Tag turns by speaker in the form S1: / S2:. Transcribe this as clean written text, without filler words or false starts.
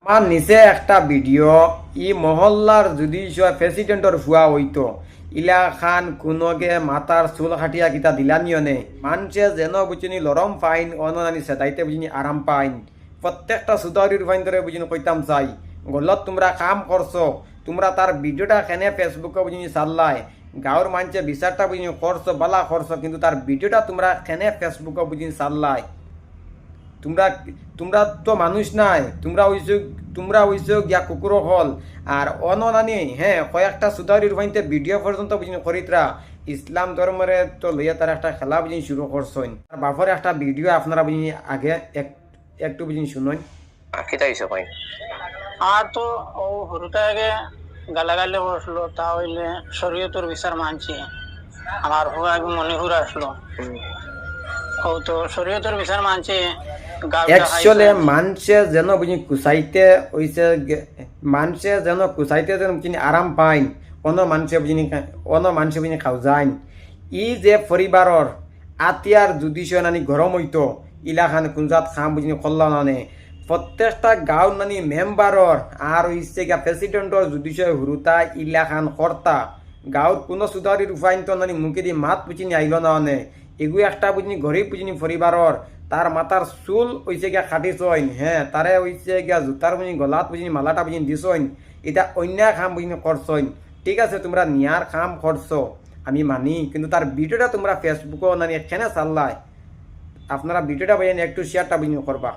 S1: আর নিচে একটা ভিডিও ই মহল্লার যদি প্রেসিডেন্টর ফুয়া হইতো ইলা খান কোনগে মাতার চুল খাটিয়া কিতা দিলানিও নে মানুষে যেন বুঝিনি লরম পাইন অনানি সেদাইতে বুঝিনি আরাম পাইন প্রত্যেকটা সুতারির ফাইন ধরে বুঝিনি কইতাম চাই গলত তোমরা কাম করছো তোমরা তার ভিডিওটা কেনে ফেসবুকে বুঝিনি চাল্লাই গাঁৱৰ মানুষে বিচারটা বুঝিনি করছো বালা করছো কিন্তু তার ভিডিওটা তোমরা কেনে ফেসবুকে বুঝিনি চাল্লাই তোমরা তোমরা তো মানুষ নাই তোমরা হইছো গিয়া কুকুর হল আর অনানি হ্যাঁ কয়েকটা সুদারির ভাইতে ভিডিও পর্যন্ত বুঝিনি করিতরা ইসলাম ধর্মের তো লইয়া তার একটা খেলা বুঝিনি শুরু করছেন আর বাপর একটা ভিডিও আপনারা বুঝিনি আগে একটু বুঝিনি শুনুন
S2: কিতা হইছে কই
S3: আর তো ও হরুটা আগে গালাগালে বসলো তা হইলে শরীয়তের বিচার মানছি আমার হুয়া আগে মনিপুর আসলো ও তো শরীয়তের বিচার মানছি
S1: একচুয়ালি মানুষে যেন বুঝি কুচাইতে হইছে মানুষে যেন কুচাইতে যেন বুঝিনি আরাম পাইন অন্য মানুষে বুঝিনি খাও যাইন ই যে পরিবারর আতিয়ার যদি নানি গরম হইতো ইলাখান কুঞ্জাত খাম বুঝিনি কল্লা নানে প্রত্যেকটা গাঁও নানি মেম্বারর আর হইছে গিয়া প্রেসিডেন্টর যদি হুরুতা ইলাখান কর্তা গাঁৱত কোনো সুধারির উপায়ন তো নানি মুখে দিয়ে মাত বুঝিনি আইল না অনে এগুলো একটা বুঝিনি গরিব বুঝিনি পরিবারর তার মাথার চুল হইছে গিয়া খাটিছইন হ্যাঁ তারে হইছে গিয়া জুতার বুঝিনি গলাত বুঝিনি মালাটা বুঝিনি দিছইন এটা অন্য খাম বুঝিনি করছইন ঠিক আছে তোমরা নিয়ার খাম করছো আমি মানি কিন্তু তার ভিডিওটা তোমরা ফেসবুকও নানি এখানে চাল্লাই আপনারা ভিডিওটা বুঝিনি একটু শেয়ারটা বুঝিনি করবা।